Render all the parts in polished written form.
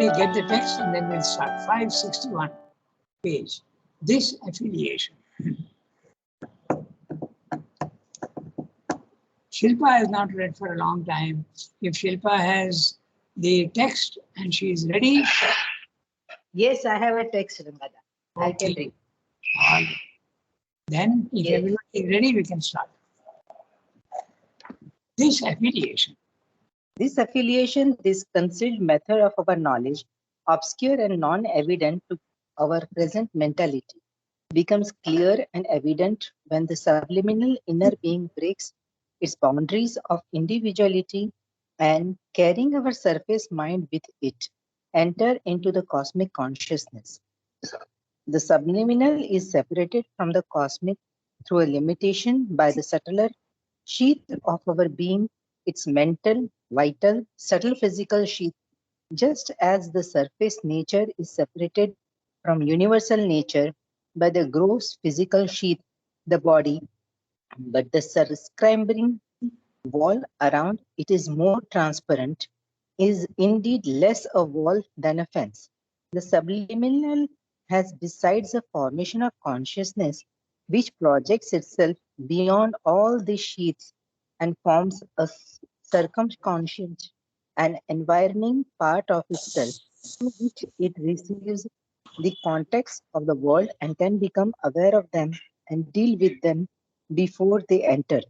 Everybody get the text and then we'll start. 561 page. This affiliation. Shilpa has not read for a long time. If Shilpa has the text and she is ready. Yes, I have a text, Rangada. I can read. Then, if everyone is ready, we can start. This affiliation. This affiliation, this concealed method of our knowledge, obscure and non-evident to our present mentality, becomes clear and evident when the subliminal inner being breaks its boundaries of individuality and, carrying our surface mind with it, enter into the cosmic consciousness. The subliminal is separated from the cosmic through a limitation by the subtler sheath of our being, its mental, vital, subtle physical sheath, just as the surface nature is separated from universal nature by the gross physical sheath, the body, but the circumscribing wall around it is more transparent, is indeed less a wall than a fence. The subliminal has, besides the formation of consciousness, which projects itself beyond all these sheaths and forms a circumconscious and environing part of itself, through which it receives the context of the world and can become aware of them and deal with them before they enter.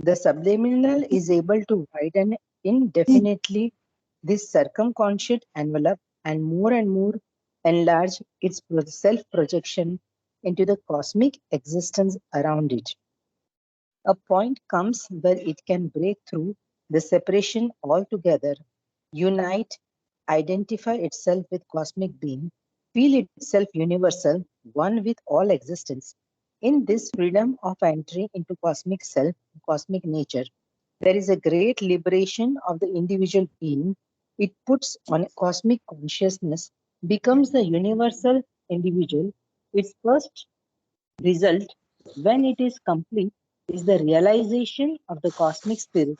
The subliminal is able to widen indefinitely this circumconscious envelope and more enlarge its self-projection into the cosmic existence around it. A point comes where it can break through the separation altogether, unite, identify itself with cosmic being, feel itself universal, one with all existence. In this freedom of entry into cosmic self, cosmic nature, there is a great liberation of the individual being. It puts on cosmic consciousness, becomes the universal individual. Its first result, when it is complete, is the realization of the cosmic spirit,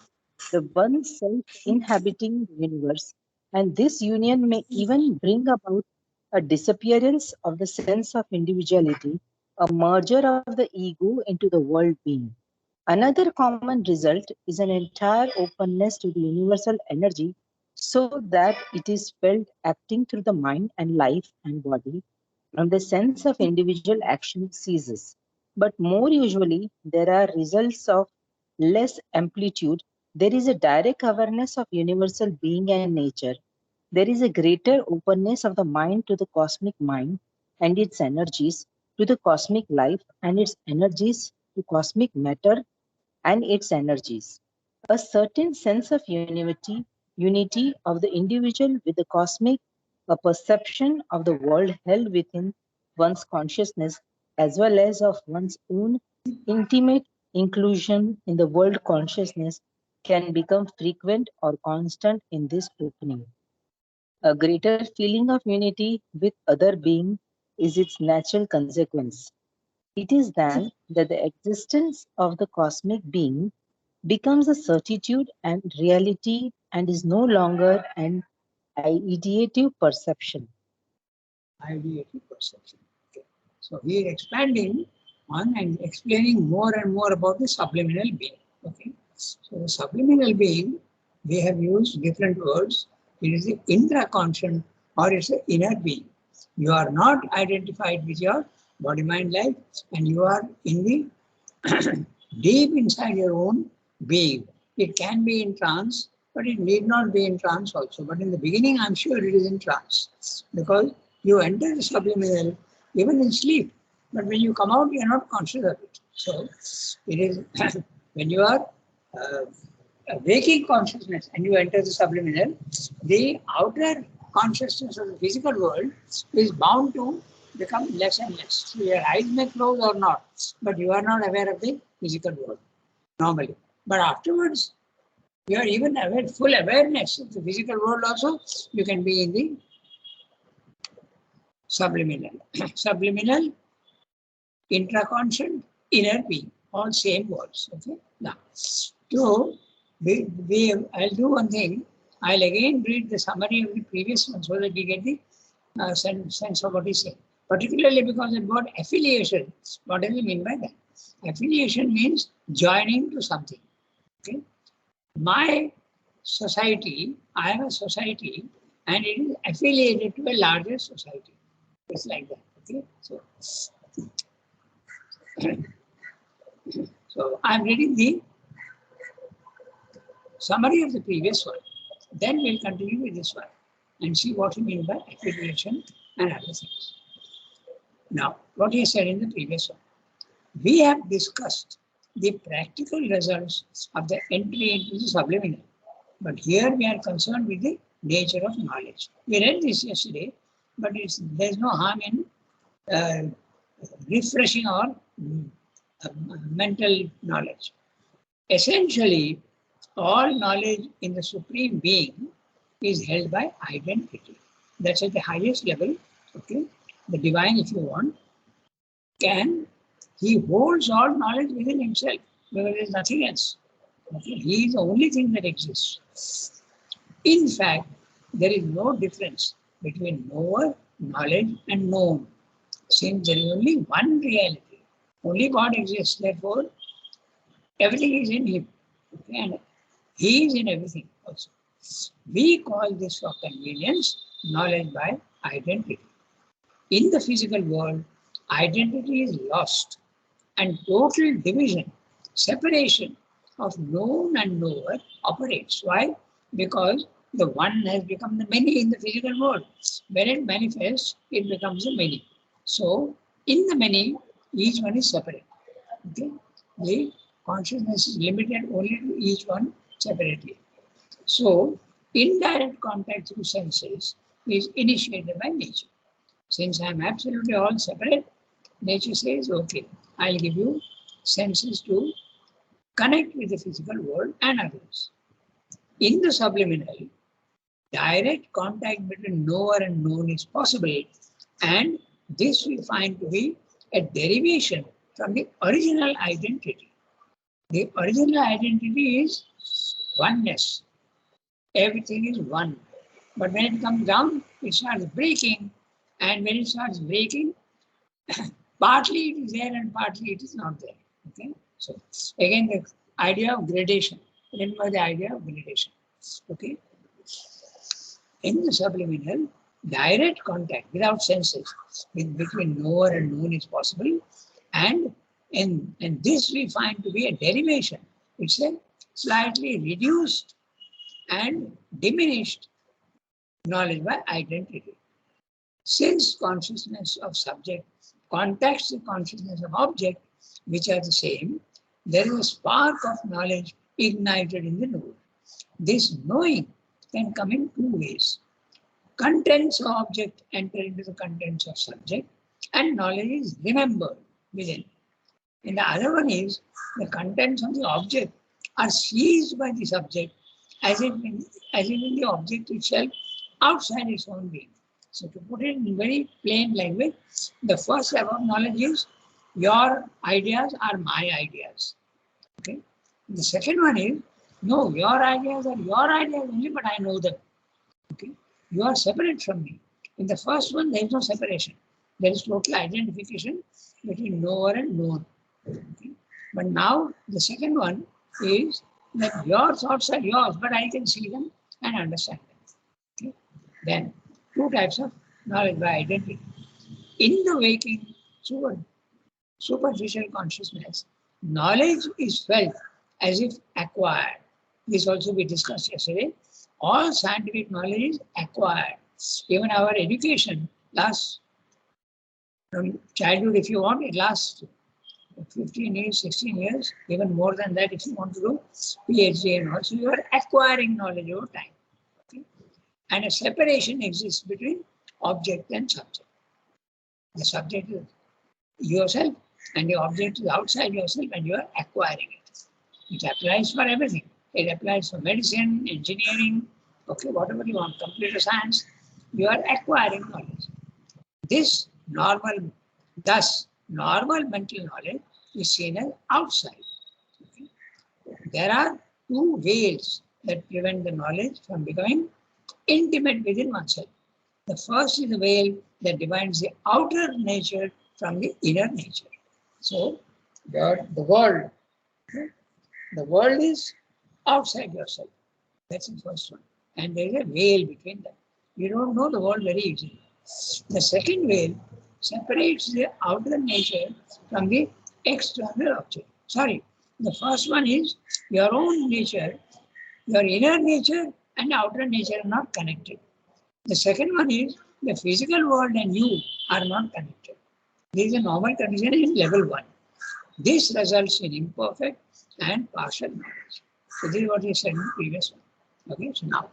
the one self inhabiting the universe. And this union may even bring about a disappearance of the sense of individuality, a merger of the ego into the world being. Another common result is an entire openness to the universal energy so that it is felt acting through the mind and life and body, and the sense of individual action ceases. But more usually, there are results of less amplitude. There is a direct awareness of universal being and nature. There is a greater openness of the mind to the cosmic mind and its energies, to the cosmic life and its energies, to cosmic matter and its energies. A certain sense of unity of the individual with the cosmic, a perception of the world held within one's consciousness, as well as of one's own intimate inclusion in the world consciousness, can become frequent or constant in this opening. A greater feeling of unity with other being is its natural consequence. It is then that the existence of the cosmic being becomes a certitude and reality and is no longer an ideative perception. Ideative perception. Okay. So we are expanding on and explaining more and more about the subliminal being. Okay. So the subliminal being, we have used different words. It is the intraconscious or it's the inner being. You are not identified with your body, mind, life, and you are in the deep inside your own being. It can be in trance, but it need not be in trance also. But in the beginning, I'm sure it is in trance because you enter the subliminal even in sleep. But when you come out, you are not conscious of it. So it is when you are waking consciousness and you enter the subliminal, the outer consciousness of the physical world is bound to become less and less. So your eyes may close or not, but you are not aware of the physical world normally. But afterwards, you are even aware, full awareness of the physical world also, you can be in the subliminal. Subliminal, intraconscious, inner being, all same words. Okay. Now, so I'll do one thing. I'll again read the summary of the previous one so that we get the sense of what is said. Particularly because the word affiliation, what do we mean by that? Affiliation means joining to something. Okay? My society, I have a society and it is affiliated to a larger society. It's like that. Okay? So I'm reading the summary of the previous one. Then we'll continue with this one and see what we mean by affiliation and other things. Now, what he said in the previous one. We have discussed the practical results of the entry into the subliminal. But here we are concerned with the nature of knowledge. We read this yesterday, but there's no harm in refreshing our mental knowledge. Essentially, all knowledge in the Supreme Being is held by identity. That's at the highest level. Okay, the divine, if you want, he holds all knowledge within himself because there's nothing else. Okay? He is the only thing that exists. In fact, there is no difference between knower, knowledge, and known, since there is only one reality. Only God exists, therefore, everything is in him. Okay? And he is in everything also. We call this for convenience knowledge by identity. In the physical world, identity is lost and total division, separation of known and knower operates. Why? Because the one has become the many in the physical world. When it manifests, it becomes the many. So, in the many, each one is separate. Okay? The consciousness is limited only to each one separately. So, indirect contact through senses is initiated by nature. Since I am absolutely all separate, nature says, okay, I'll give you senses to connect with the physical world and others. In the subliminal, direct contact between knower and known is possible, and this we find to be a derivation from the original identity. The original identity is oneness. Everything is one. But when it comes down, it starts breaking, and when it starts breaking, partly it is there and partly it is not there. Okay? So again, the idea of gradation. Remember the idea of gradation. Okay? In the subliminal, direct contact without senses between knower and known is possible, and this we find to be a derivation. It's a slightly reduced and diminished knowledge by identity. Since consciousness of subject contacts the consciousness of object, which are the same, there is a spark of knowledge ignited in the knower. This knowing can come in two ways. Contents of object enter into the contents of subject, and knowledge is remembered within. And the other one is the contents of the object are seized by the subject as if in the object itself outside its own being. So to put it in very plain language, the first level of knowledge is your ideas are my ideas. Okay. The second one is, no, your ideas are your ideas only, but I know them. Okay. You are separate from me. In the first one, there is no separation. There is total identification between knower and known. Okay. But now the second one is that your thoughts are yours, but I can see them and understand them. Okay. Then two types of knowledge by identity. In the waking superficial consciousness, knowledge is felt as if acquired. This also we discussed yesterday. All scientific knowledge is acquired. Even our education lasts from childhood, if you want, it lasts 15 years, 16 years, even more than that if you want to do PhD and all. So you are acquiring knowledge over time. Okay? And a separation exists between object and subject. The subject is yourself and the object is outside yourself and you are acquiring it. It applies for everything. It applies for medicine, engineering, okay, whatever you want, computer science, you are acquiring knowledge. Thus, normal mental knowledge is seen as outside. Okay? There are two veils that prevent the knowledge from becoming intimate within oneself. The first is the veil that divides the outer nature from the inner nature. So, the world is outside yourself. That's the first one. And there is a veil between them. You don't know the world very easily. The second veil separates the outer nature from the external object. Sorry, the first one is your own nature, your inner nature and outer nature are not connected. The second one is the physical world and you are not connected. This is a normal condition in level 1. This results in imperfect and partial knowledge. So this is what we said in the previous one. Okay, so now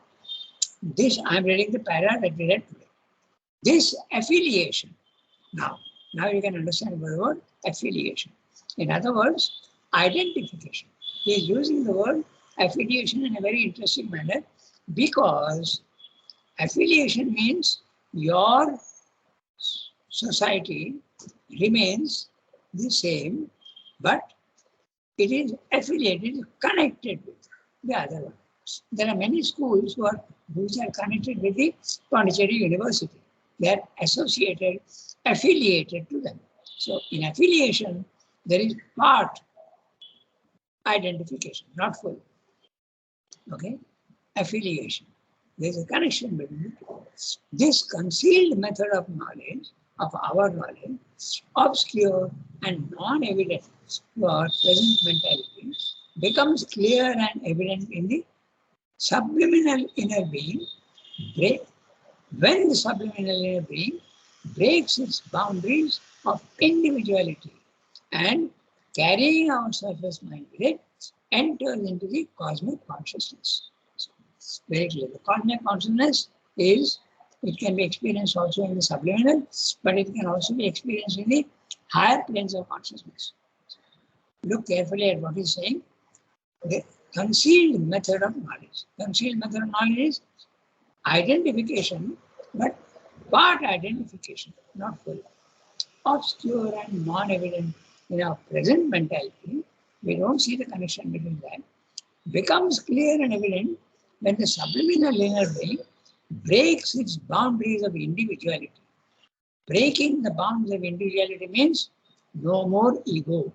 this I am reading the para that we read today. This affiliation. Now you can understand the word affiliation. In other words, identification. He is using the word affiliation in a very interesting manner because affiliation means your society remains the same, but it is affiliated, connected with the other one. There are many schools which are connected with the Pondicherry University. They are associated, affiliated to them. So in affiliation, there is part identification, not full. Okay? Affiliation. There is a connection between the two. This concealed method of knowledge, of our knowledge, obscure and non-evident to our present mentality, becomes clear and evident in the subliminal inner being. When the subliminal inner being breaks its boundaries of individuality and carrying our surface mind with it, enters into the cosmic consciousness. So, very clear. The cosmic consciousness it can be experienced also in the subliminal, but it can also be experienced in the higher planes of consciousness. Look carefully at what he's saying. The concealed method of knowledge. Concealed method of knowledge is identification, but part identification, not full. Obscure and non-evident in our present mentality, we don't see the connection between that, becomes clear and evident when the subliminal inner being breaks its boundaries of individuality. Breaking the bounds of individuality means no more ego.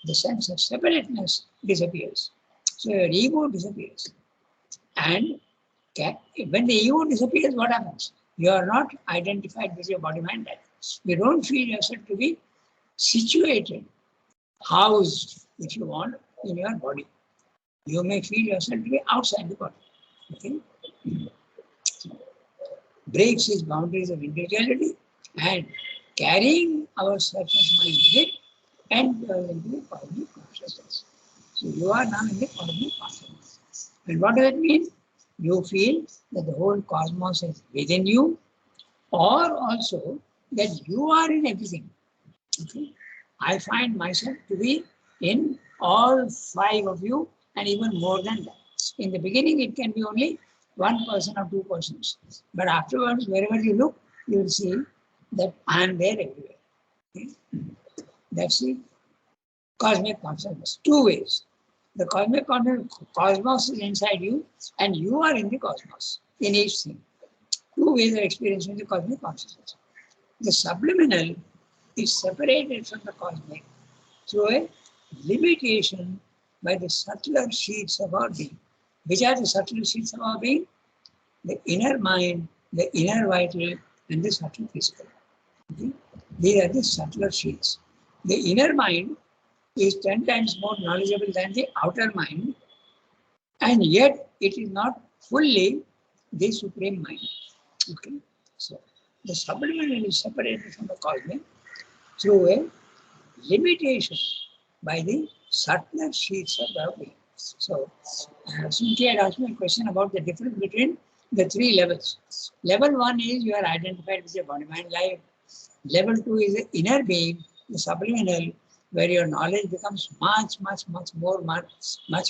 The sense of separateness disappears. So your ego disappears. And when the ego disappears, what happens? You are not identified with your body mind. You don't feel yourself to be situated, housed, if you want, in your body. You may feel yourself to be outside the body. Okay? Breaks his boundaries of individuality and carrying our surface mind with it enters into the cosmic consciousness. So you are now in the cosmic consciousness. And what does it mean? You feel that the whole cosmos is within you, or also that you are in everything. Okay? I find myself to be in all 5 of you and even more than that. In the beginning, it can be only 1 person or 2 persons. But afterwards, wherever you look, you will see that I am there everywhere. Okay? That's the cosmic consciousness. 2 ways. The cosmic cosmos is inside you and you are in the cosmos, in each thing. 2 ways of experiencing the cosmic consciousness. The subliminal is separated from the cosmic through a limitation by the subtler sheets of our being. Which are the subtler sheets of our being? The inner mind, the inner vital, and the subtle physical. Okay? These are the subtler sheets. The inner mind is 10 times more knowledgeable than the outer mind, and yet it is not fully the supreme mind. Okay? So the subliminal is separated from the cosmic through a limitation by the subtler sheets of our being. So, Sunki had asked me a question about the difference between the 3 levels. Level 1 is you are identified with your body, mind, life. Level 2 is the inner being, the subliminal, where your knowledge becomes much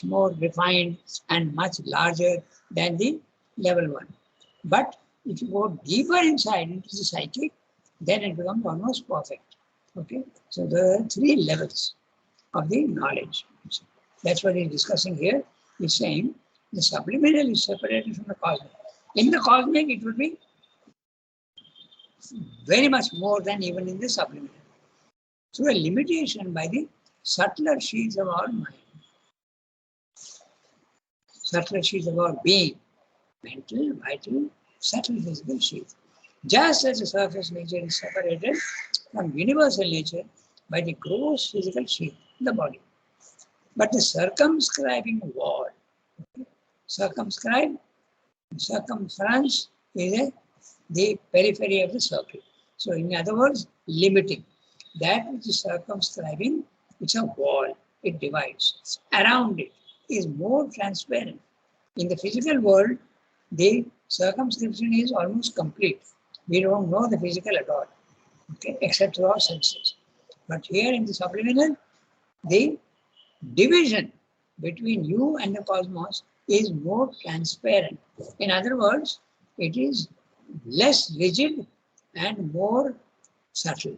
more refined and much larger than the level 1. But if you go deeper inside into the psychic, then it becomes almost perfect. Okay, so there are 3 levels of the knowledge. That's what he's discussing here. He's saying The subliminal is separated from the cosmic. In the cosmic, it will be very much more than even in the subliminal. Through a limitation by the subtler sheaths of our mind, subtler sheaths of our being, mental, vital, subtle physical sheath. Just as the surface nature is separated from universal nature by the gross physical sheath, the body. But the circumscribing wall, circumscribe, circumference is the periphery of the circle. So in other words, limiting. That which is circumscribing, it's a wall, it divides. Around it is more transparent. In the physical world, the circumscription is almost complete. We don't know the physical at all, okay, except through our senses. But here in the subliminal, the division between you and the cosmos is more transparent. In other words, it is less rigid and more subtle.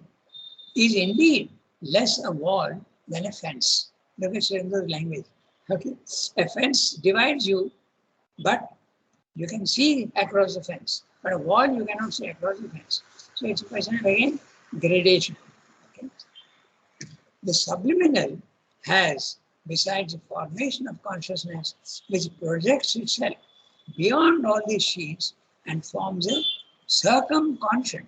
Is indeed less a wall than a fence. Look at Srinivas's language. Okay, a fence divides you, but you can see across the fence. But a wall you cannot see across the fence. So it's a question of again gradation. Okay. The subliminal has, besides the formation of consciousness, which projects itself beyond all these sheets and forms a circumconscient.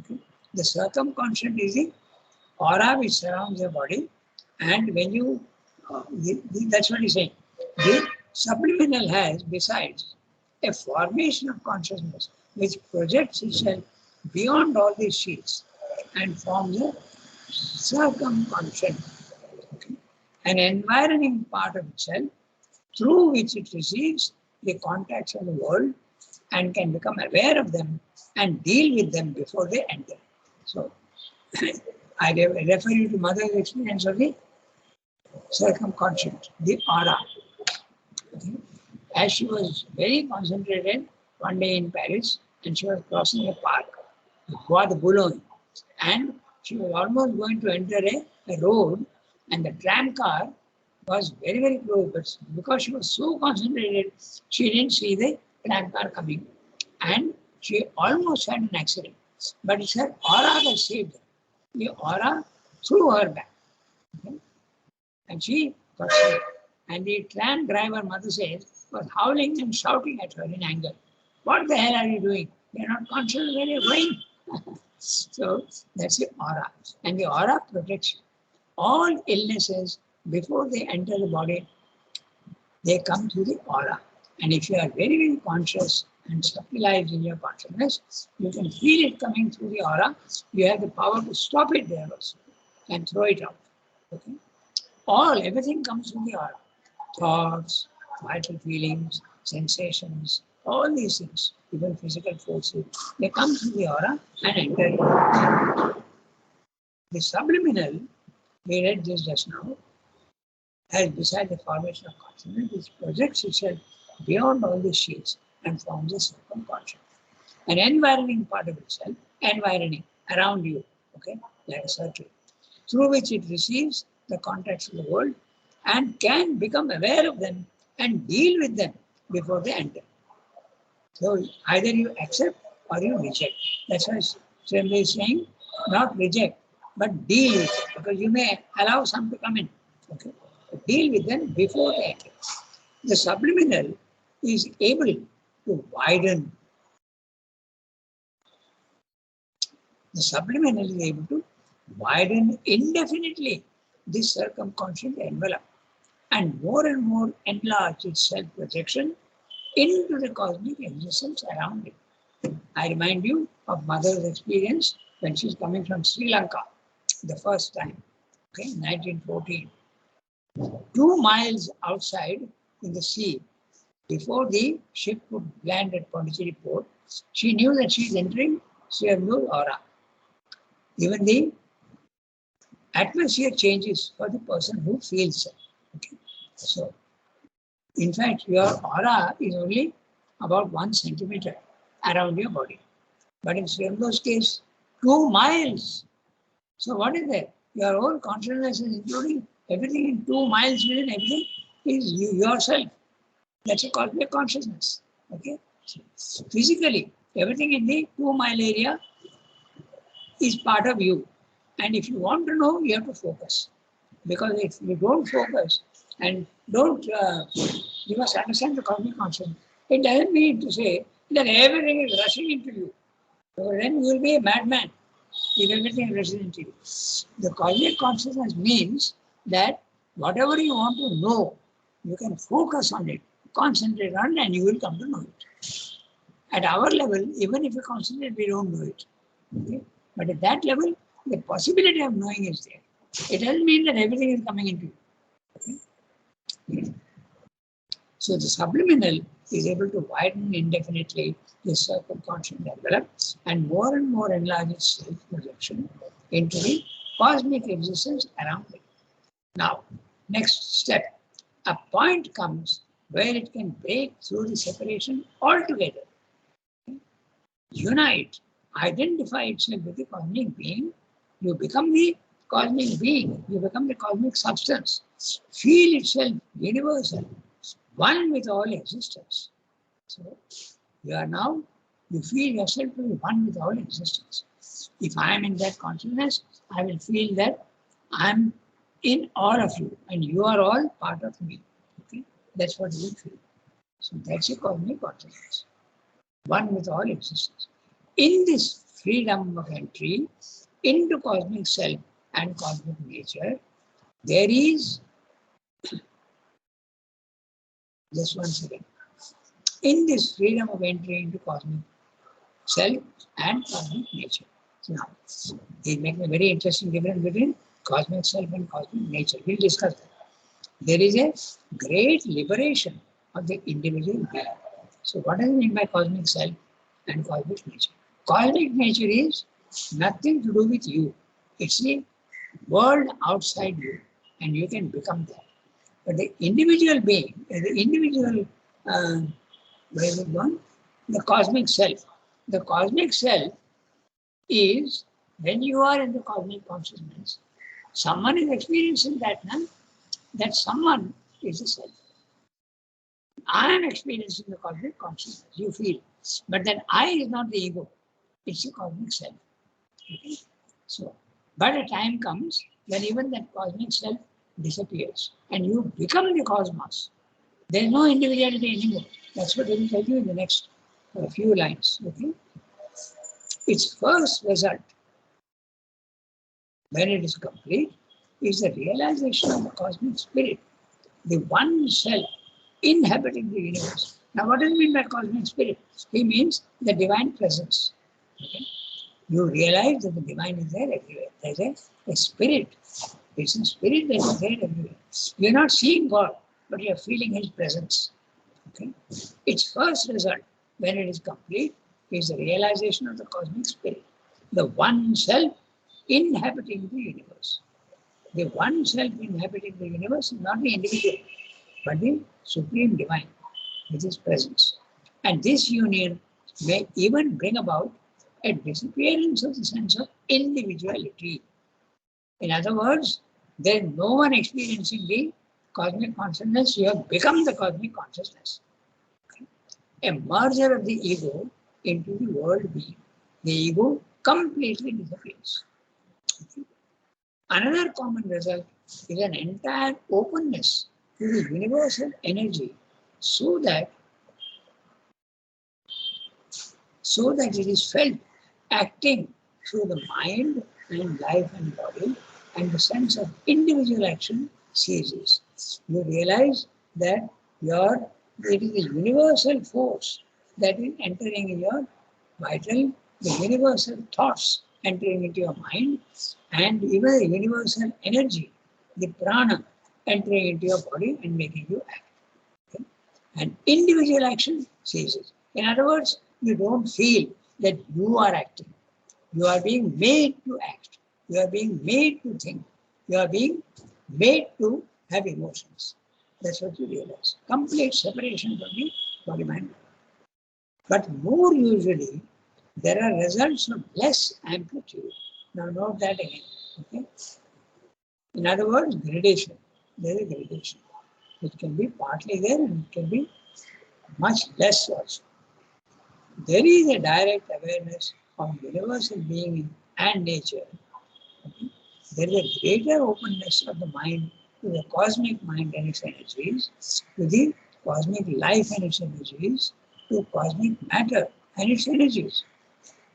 Okay. The circumconscient is the aura which surrounds your body, and when you, that's what he's saying. The subliminal has, besides, a formation of consciousness which projects itself beyond all these sheets and forms a circumconscient, okay, an environing part of itself through which it receives the contacts of the world and can become aware of them and deal with them before they enter. So, I refer you to Mother's experience of the circumconscient, the aura. Okay. As she was very concentrated one day in Paris, and she was crossing a park, Bois de Boulogne, and she was almost going to enter a road, and the tram car was very, very close, but because she was so concentrated, she didn't see the tram car coming, and she almost had an accident. But it's her aura that saved her. The aura threw her back. Okay? And she got saved. And the tram driver, mother says, was howling and shouting at her in anger. What the hell are you doing? You're not conscious of where you're going. So that's the aura. And the aura protects you. All illnesses, before they enter the body, they come through the aura. And if you are very, very conscious and stabilized in your consciousness, you can feel it coming through the aura. You have the power to stop it there also and throw it out. Okay? Everything comes from the aura. Thoughts, vital feelings, sensations, all these things, even physical forces, they come through the aura and enter. The subliminal, we read this just now, has beside the formation of consciousness, which projects itself beyond all these sheets and forms a circumconscious. An environing part of itself, environing around you, okay, like a circle, through which it receives the contacts of the world and can become aware of them and deal with them before they enter. So either you accept or you reject. That's why Srinivas is saying, not reject, but deal with it, because you may allow some to come in. Okay? Deal with them before they enter. The subliminal is able to widen. The subliminal is able to widen indefinitely this circumconscious envelope and more enlarge its self-projection into the cosmic existence around it. I remind you of Mother's experience when she's coming from Sri Lanka the first time, okay, 1914. 2 miles outside in the sea, before the ship would land at Pondicherry port, she knew that she is entering Sriamur aura. Even the atmosphere changes for the person who feels it. Okay? So, in fact, your aura is only about 1 centimeter around your body. But in Sriamur's case, 2 miles. So what is there? Your whole consciousness is including everything in 2 miles within everything is you yourself. That's a cosmic consciousness. Okay. So physically, everything in the 2 mile area is part of you. And if you want to know, you have to focus. Because if you don't focus and don't, you must understand the cosmic consciousness. It doesn't mean to say that everything is rushing into you. So then you will be a madman if everything rushes into you. The cosmic consciousness means that whatever you want to know, you can focus on it, concentrate on it, and you will come to know it. At our level, even if we concentrate, we don't know it. Okay? But at that level, the possibility of knowing is there. It doesn't mean that everything is coming into you. Okay? So the subliminal is able to widen indefinitely the circle conscious envelope and more enlarge its self-projection into the cosmic existence around it. Now, next step, a point comes where it can break through the separation altogether, unite, identify itself with the cosmic being. You become the cosmic being, you become the cosmic substance, feel itself universal, one with all existence. So you are now, you feel yourself to be one with all existence. If I am in that consciousness, I will feel that I am in all of you and you are all part of me. Okay? That's what you will feel. So that's a cosmic consciousness, one with all existence. In this freedom of entry into cosmic self and cosmic nature, there is, just one second, in this freedom of entry into cosmic self and cosmic nature. So now, they make a very interesting difference between cosmic self and cosmic nature. We'll discuss that. There is a great liberation of the individual being. So what does it mean by cosmic self and cosmic nature? Cosmic nature is nothing to do with you. It's the world outside you, and you can become that. But the individual being, the individual, where is it gone? The cosmic self. The cosmic self is when you are in the cosmic consciousness, someone is experiencing that, now. That someone is a self. I am experiencing the cosmic consciousness, you feel. But that I is not the ego, it's the cosmic self. Okay? So, but a time comes when even that cosmic self disappears and you become the cosmos. There is no individuality anymore. That's what I will tell you in the next few lines. Okay? Its first result, when it is complete, is the realization of the cosmic spirit, the one self inhabiting the universe. Now, what does it mean by cosmic spirit? He means the divine presence. Okay? You realize that the divine is there everywhere. There's a spirit. It's a spirit that is there everywhere. You're not seeing God, but you're feeling His presence. Okay? Its first result, when it is complete, is the realization of the cosmic spirit, the one self inhabiting the universe. The one self inhabiting the universe is not the individual, but the supreme divine with His presence. And this union may even bring about a disappearance of the sense of individuality. In other words, there is no one experiencing the cosmic consciousness, you have become the cosmic consciousness. A merger of the ego into the world being. The ego completely disappears. Another common result is an entire openness to the universal energy so that it is felt acting through the mind and life and body, and the sense of individual action ceases. You realize that it is the universal force that is entering in your vital, the universal thoughts entering into your mind, and even the universal energy, the prana, entering into your body and making you act. Okay? And individual action ceases. In other words, you don't feel that you are acting. You are being made to act. You are being made to think. You are being made to have emotions. That's what you realize. Complete separation from the body mind. But more usually, there are results of less amplitude. Now note that again. Okay? In other words, gradation. There is a gradation. It can be partly there and it can be much less also. There is a direct awareness of universal being and nature. Okay? There is a greater openness of the mind to the cosmic mind and its energies, to the cosmic life and its energies, to cosmic matter and its energies.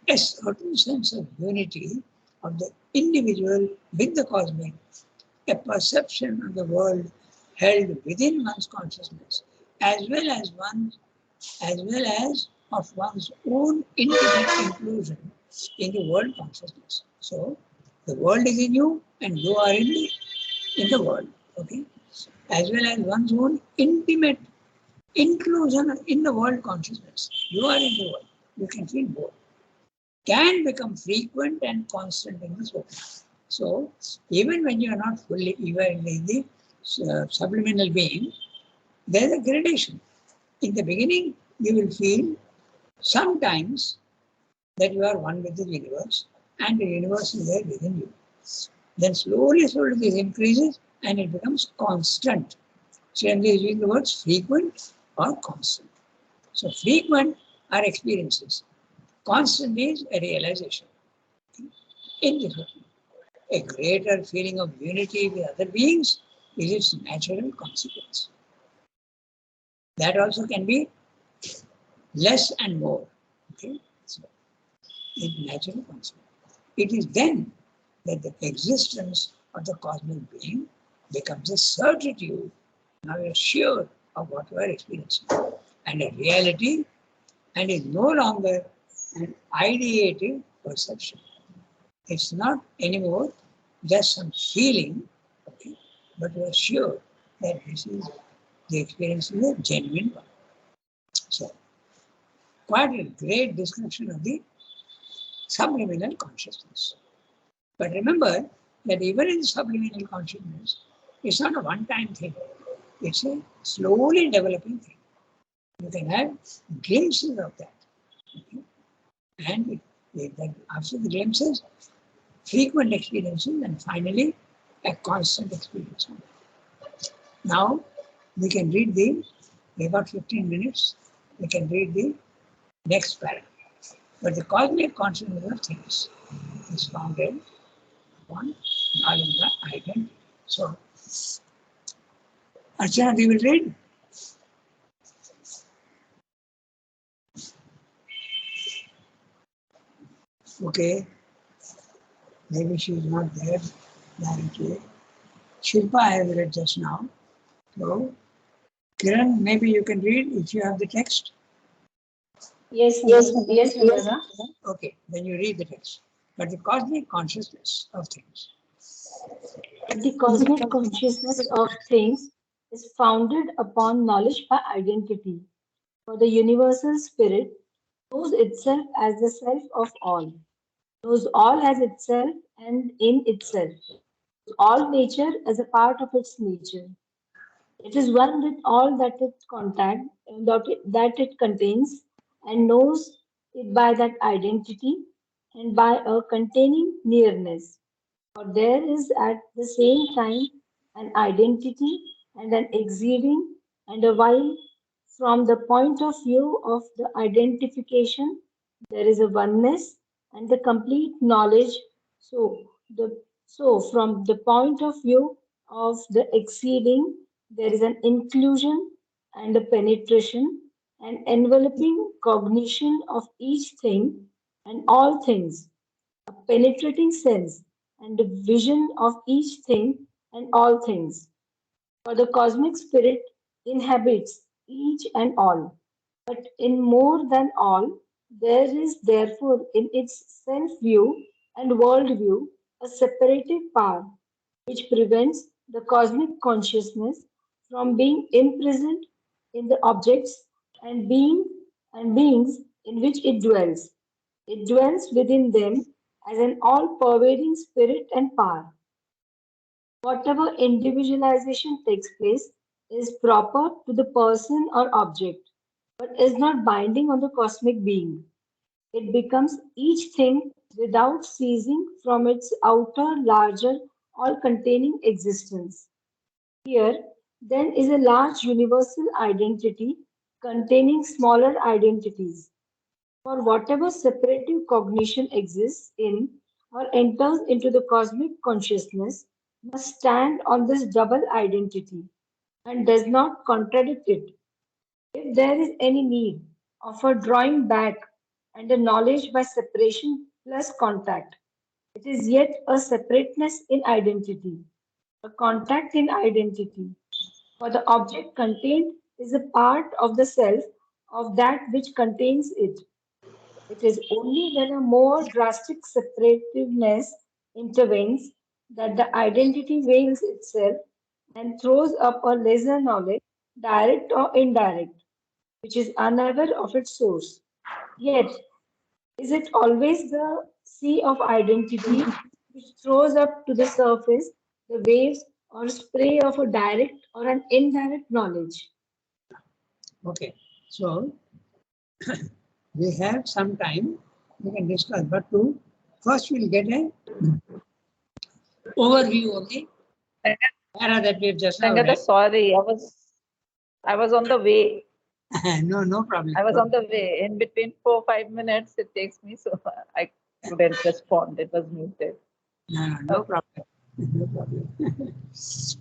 A certain sense of unity of the individual with the cosmic, a perception of the world held within one's consciousness, as well as of one's own intimate inclusion in the world consciousness. So the world is in you and you are in the world, okay? As well as one's own intimate inclusion in the world consciousness. You are in the world. You can feel both. Can become frequent and constant in the soul. So even when you are not fully, even in the subliminal being, there is a gradation. In the beginning, you will feel sometimes that you are one with the universe and the universe is there within you. Then slowly this increases and it becomes constant. So I'm using the words frequent or constant. So frequent are experiences. Constant is a realization. In this way, a greater feeling of unity with other beings is its natural consequence. That also can be less and more. Okay? So it's natural consequence. It is then that the existence of the cosmic being becomes a certitude. Now you're sure of what you are experiencing, and a reality, and is no longer an ideative perception. It's not anymore just some feeling, okay, but you are sure that this is the experience is a genuine one. So, quite a great description of the subliminal consciousness. But remember that even in subliminal consciousness, it's not a one-time thing. It's a slowly developing thing. You can have glimpses of that. Okay? And after the glimpses, frequent experiences, and finally, a constant experience. Now, we can read we got 15 minutes, we can read the next paragraph. But the cosmic consciousness of things is founded on knowledge of identity. So, Archana, we will read. Okay, maybe she is not there directly. Shilpa I have read just now. So, Kiran, maybe you can read if you have the text. Yes, Nirvana. Okay, then you read the text. But the cosmic consciousness of things. The cosmic consciousness of things is founded upon knowledge by identity. For the universal spirit knows itself as the self of all, knows all as itself and in itself, all nature as a part of its nature. It is one with all that that it contains, and knows it by that identity and by a containing nearness. For there is at the same time an identity and an exceeding, and a while from the point of view of the identification there is a oneness and the complete knowledge. So from the point of view of the exceeding, there is an inclusion and a penetration, an enveloping cognition of each thing and all things, a penetrating sense and a vision of each thing and all things. For the cosmic spirit inhabits each and all. But in more than all, there is therefore in its self view and world view a separative power which prevents the cosmic consciousness from being imprisoned in the objects and beings in which it dwells. It dwells within them as an all pervading spirit and power. Whatever individualization takes place is proper to the person or object, but is not binding on the cosmic being. It becomes each thing without ceasing from its outer, larger, all containing existence. Here, then, is a large universal identity containing smaller identities. For whatever separative cognition exists in or enters into the cosmic consciousness must stand on this double identity and does not contradict it. If there is any need of a drawing back and a knowledge by separation plus contact, it is yet a separateness in identity, a contact in identity, for the object contained is a part of the self of that which contains it. It is only when a more drastic separativeness intervenes that the identity veils itself and throws up a lesser knowledge, direct or indirect, which is unaware of its source. Yet, is it always the sea of identity which throws up to the surface the waves or spray of a direct or an indirect knowledge? Okay, so we have some time, we can discuss, but first we'll get a overview of the para that we have just now Sangata, read. sorry, I was on the way. No problem. I was on the way. In between 4-5 minutes, it takes me, so I couldn't respond. It was muted. No problem. No problem.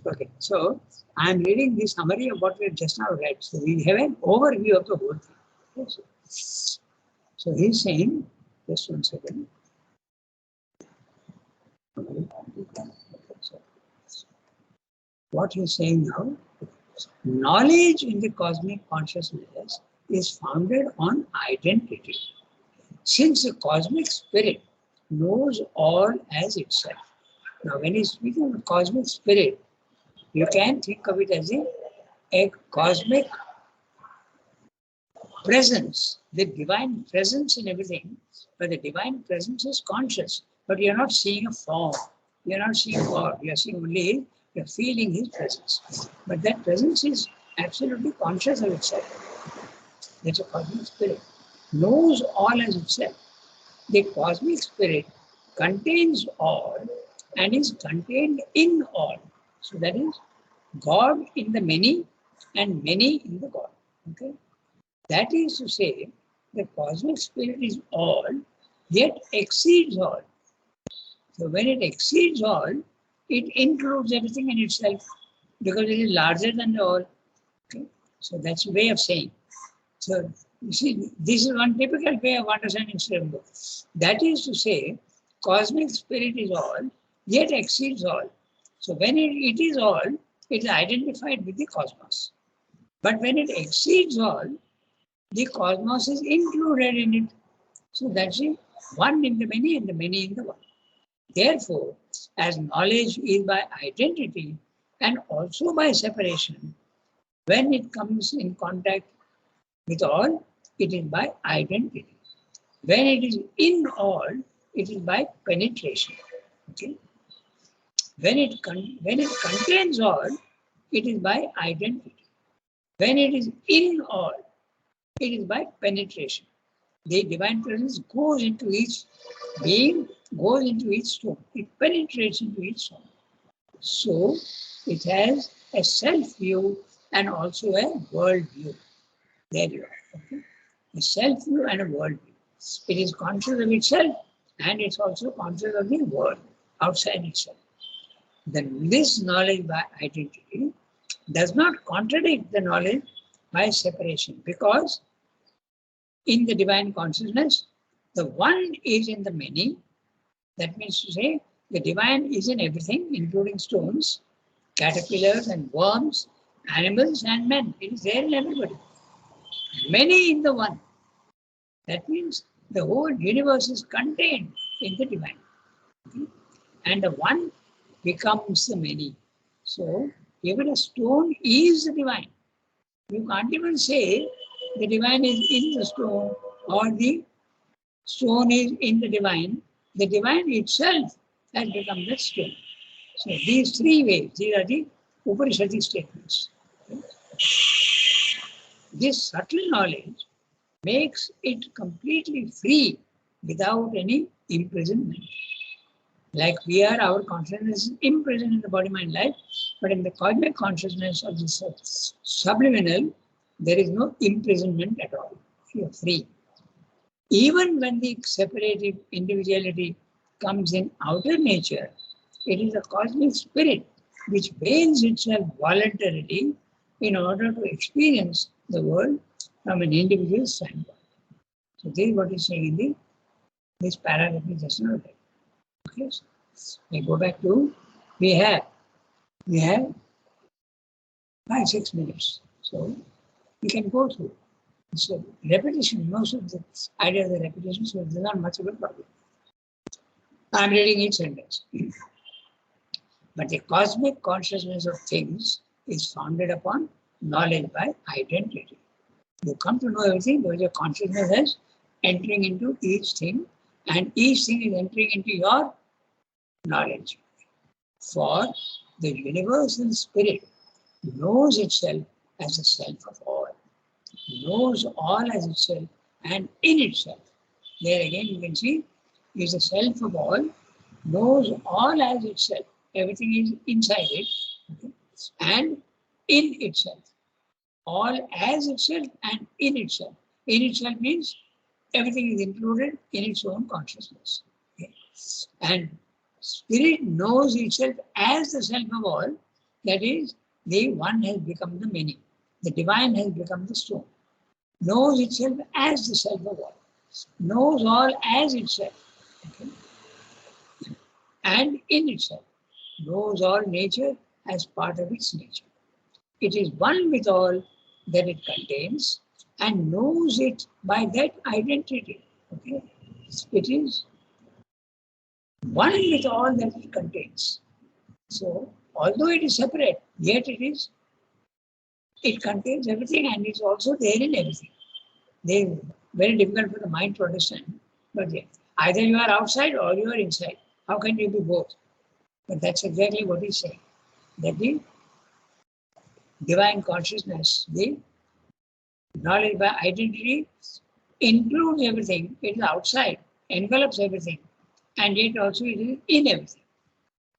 Okay, so I'm reading the summary of what we have just now read. So we have an overview of the whole thing. Okay, so he's saying, just one second. What he's saying now, knowledge in the cosmic consciousness is founded on identity. Since the cosmic spirit knows all as itself. Now, when he's speaking of cosmic spirit, you can think of it as a cosmic presence, the divine presence in everything, but the divine presence is conscious, but you're not seeing a form, you're not seeing God, you're seeing only, you're feeling his presence. But that presence is absolutely conscious of itself. That's a cosmic spirit, knows all as itself. The cosmic spirit contains all and is contained in all. So that is God in the many and many in the God. Okay? That is to say, the cosmic spirit is all, yet exceeds all. So when it exceeds all, it includes everything in itself because it is larger than the all. Okay? So that's a way of saying. So you see, this is one typical way of understanding Srimbo. That is to say, cosmic spirit is all, yet exceeds all. So when it is all, it is identified with the cosmos. But when it exceeds all, the cosmos is included in it. So that's it. One in the many and the many in the one. Therefore, as knowledge is by identity and also by separation, when it comes in contact with all, it is by identity. When it is in all, it is by penetration. Okay? When it contains all, it is by identity. When it is in all, it is by penetration. The divine presence goes into each being, goes into each stone. It penetrates into each stone. So it has a self-view and also a world-view. There you are. Okay? A self-view and a world-view. It is conscious of itself and it's also conscious of the world outside itself. Then this knowledge by identity does not contradict the knowledge by separation, because in the divine consciousness, the one is in the many. That means to say, the divine is in everything, including stones, caterpillars and worms, animals and men. It is there in everybody. Many in the one. That means the whole universe is contained in the divine. Okay? And the one becomes the many. So even a stone is the divine. You can't even say the divine is in the stone or the stone is in the divine. The divine itself has become the stone. So these three ways, these are the Upanishadic statements. Okay? This subtle knowledge makes it completely free without any imprisonment. Like we are, our consciousness is imprisoned in the body, mind, life, but in the cosmic consciousness of the subliminal, there is no imprisonment at all. You are free. Even when the separated individuality comes in outer nature, it is a cosmic spirit which veils itself voluntarily in order to experience the world from an individual standpoint. So this is what is saying in this paragraph is just not right. Okay, so we go back to we have 5-6 minutes. So we can go through. So repetition, most of the idea of the repetition, so there's not much of a problem. I'm reading each sentence. But the cosmic consciousness of things is founded upon knowledge by identity. You come to know everything because your consciousness is entering into each thing, and each thing is entering into your knowledge. For the universal spirit knows itself as the self of all, knows all as itself and in itself. There again you can see is the self of all, knows all as itself. Everything is inside it, okay, and in itself. All as itself and in itself. In itself means everything is included in its own consciousness. Okay. And spirit knows itself as the self of all, that is, the one has become the many. The divine has become the stone. Knows itself as the self of all. Knows all as itself. Okay. And in itself. Knows all nature as part of its nature. It is one with all that it contains and knows it by that identity. Okay? It is one with all that it contains. So, although it is separate, yet it contains everything and it's also there in everything. They are very difficult for the mind to understand, but yeah, either you are outside or you are inside. How can you be both? But that's exactly what he's saying. That the divine consciousness, the knowledge by identity, includes everything. It is outside, envelops everything, and yet also it is in everything.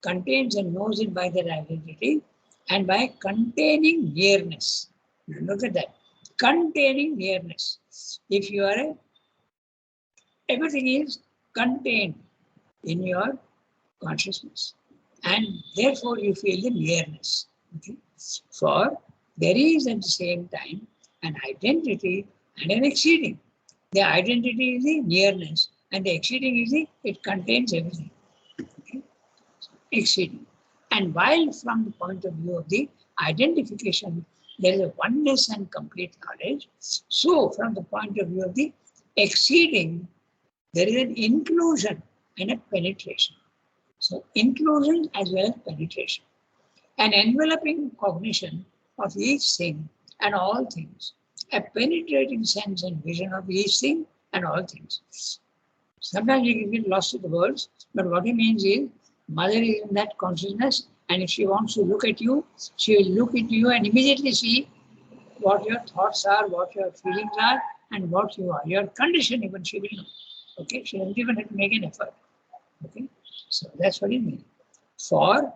Contains and knows it by that identity and by containing nearness. Look at that. Containing nearness. If you are everything is contained in your consciousness, and therefore you feel the nearness. Okay? For there is at the same time an identity and an exceeding. The identity is the nearness, and the exceeding is it contains everything. Okay? Exceeding. And while from the point of view of the identification, there is a oneness and complete knowledge, so from the point of view of the exceeding, there is an inclusion and a penetration. So inclusion as well as penetration. An enveloping cognition of each thing and all things. A penetrating sense and vision of each thing and all things. Sometimes you can get lost in the words, but what he means is, mother is in that consciousness, and if she wants to look at you, she will look into you and immediately see what your thoughts are, what your feelings are, and what you are. Your condition even she will know. Okay, she doesn't even have to make an effort. Okay, so that's what it means. For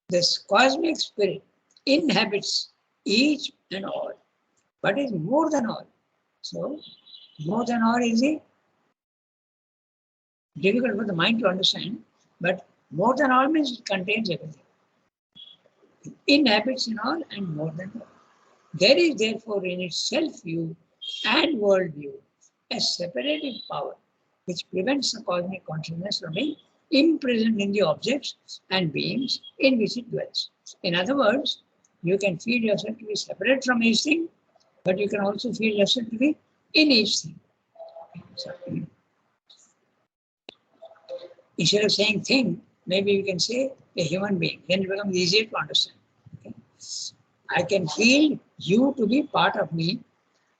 this cosmic spirit inhabits each and all, but is more than all. So, more than all is difficult for the mind to understand, but more than all means it contains everything. It inhabits in all and more than all. There is therefore in its self-view and worldview a separative power which prevents the cosmic consciousness from being imprisoned in the objects and beings in which it dwells. In other words, you can feel yourself to be separate from each thing, but you can also feel yourself to be in each thing. So, instead of saying thing, maybe you can say a human being, then it becomes easier to understand. Okay? I can feel you to be part of me,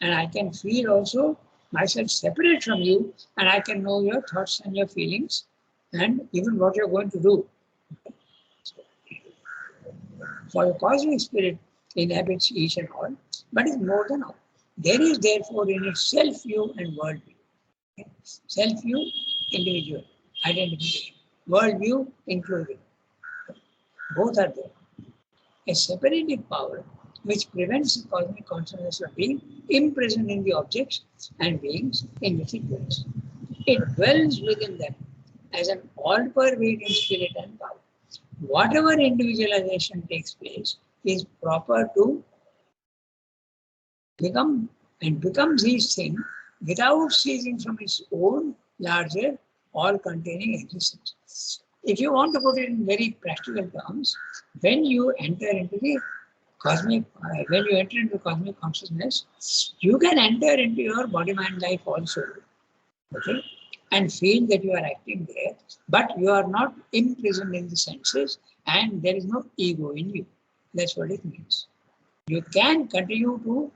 and I can feel also myself separate from you, and I can know your thoughts and your feelings, and even what you're going to do. For the cosmic spirit inhabits each and all, but is more than all. There is therefore in its self-view and worldview. Okay? Self-view, individual, identification. Worldview, including. Both are there. A separative power which prevents the cosmic consciousness from being imprisoned in the objects and beings in which it dwells. It dwells within them as an all-pervading spirit and power. Whatever individualization takes place is proper to become and becomes these things without ceasing from its own larger, all-containing existence. If you want to put it in very practical terms, when you enter into the cosmic consciousness, you can enter into your body, mind, life also, okay, and feel that you are acting there, but you are not imprisoned in the senses, and there is no ego in you. That's what it means. You can continue to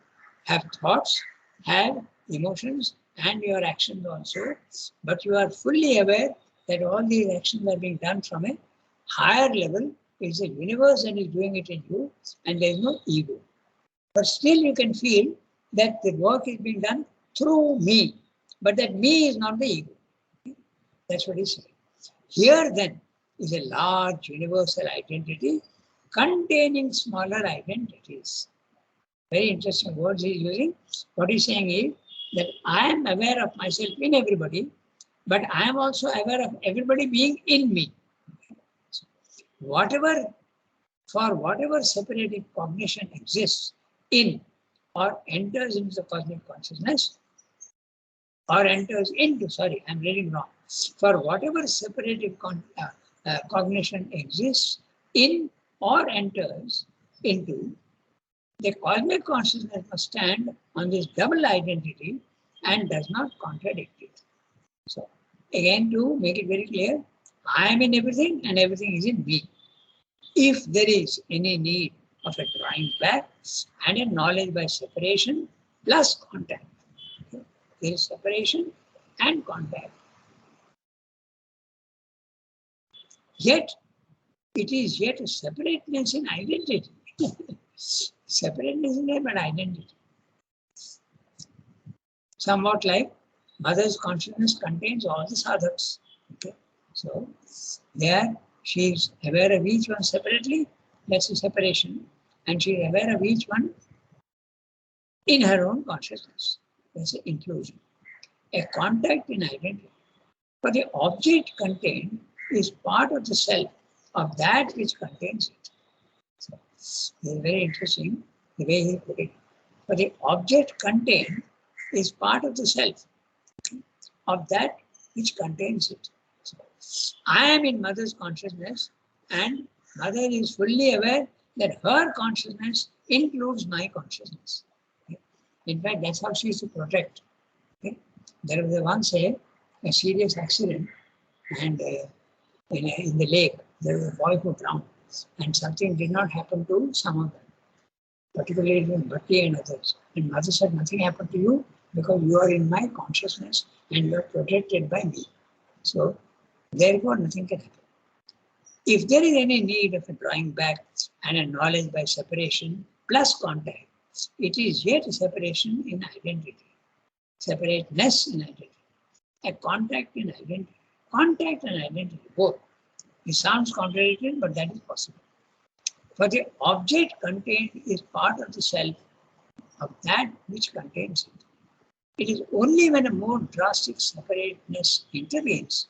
have thoughts, have emotions, and your actions also, but you are fully aware that all these actions are being done from a higher level. It's a universe that is doing it in you, and there is no ego. But still you can feel that the work is being done through me, but that me is not the ego. That's what he's saying. Here then is a large universal identity containing smaller identities. Very interesting words he's using. What he's saying is that I am aware of myself in everybody, but I am also aware of everybody being in me. Whatever separative cognition exists in or enters into the cosmic consciousness, or enters into, sorry, I'm reading wrong. For whatever separative cognition exists in or enters into, the cosmic consciousness must stand on this double identity and does not contradict it. So, again, to make it very clear, I am in everything and everything is in me. If there is any need of a drawing back and a knowledge by separation plus contact, okay, there is separation and contact. Yet, it is yet a separateness in identity. Separateness in there, but identity. Somewhat like mother's consciousness contains all the sadhaks. Okay? So, there she is aware of each one separately, that's a separation, and she is aware of each one in her own consciousness, that's an inclusion. A contact in identity. For the object contained is part of the self of that which contains it. So, it's very interesting the way he put it. For the object contained is part of the self of that which contains it. So, I am in mother's consciousness, and mother is fully aware that her consciousness includes my consciousness. Okay? In fact, that's how she used to protect. Okay? There was once a serious accident, and in the lake, there was a boy who drowned, and something did not happen to some of them, particularly Bhakti and others. And mother said, nothing happened to you because you are in my consciousness and you are protected by me. So, therefore, nothing can happen. If there is any need of a drawing back and a knowledge by separation plus contact, it is yet a separation in identity, separateness in identity, a contact in identity. Contact and identity, both. It sounds contradictory, but that is possible. For the object contained is part of the self of that which contains it. It is only when a more drastic separateness intervenes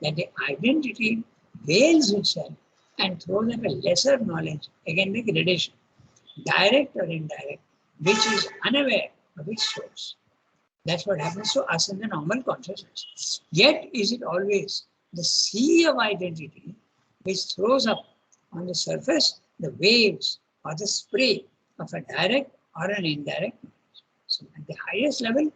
that the identity veils itself and throws up a lesser knowledge, again the gradation, direct or indirect, which is unaware of its source. That's what happens to us in the normal consciousness. Yet is it always the sea of identity which throws up on the surface the waves or the spray of a direct or an indirect knowledge. So at the highest level,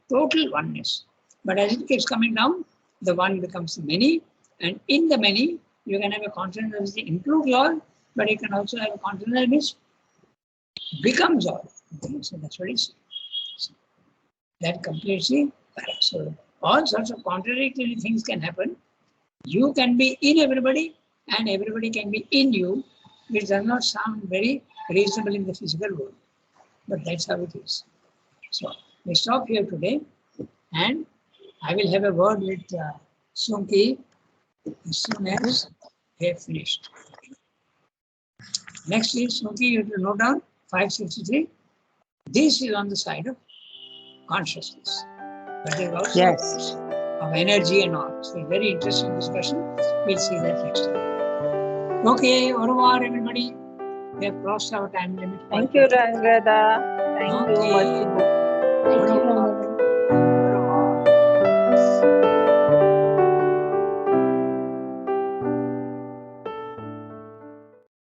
total oneness. But as it keeps coming down, the one becomes the many, and in the many, you can have a consciousness that includes all, but you can also have a consciousness which becomes all. Okay? So that's what it's saying. So that completes the para. So all sorts of contradictory things can happen. You can be in everybody, and everybody can be in you, which does not sound very reasonable in the physical world. But that's how it is. So we stop here today, and I will have a word with Sunki as soon as we have finished. Next is Sunki, you have to note down 563. This is on the side of consciousness. But there is also Yes. of energy and all. So very interesting discussion. We'll see that next time. Okay, au revoir everybody. We have crossed our time limit. Thank you, Rangada. Thank you, Okay. Mercy. Thank you, Ram.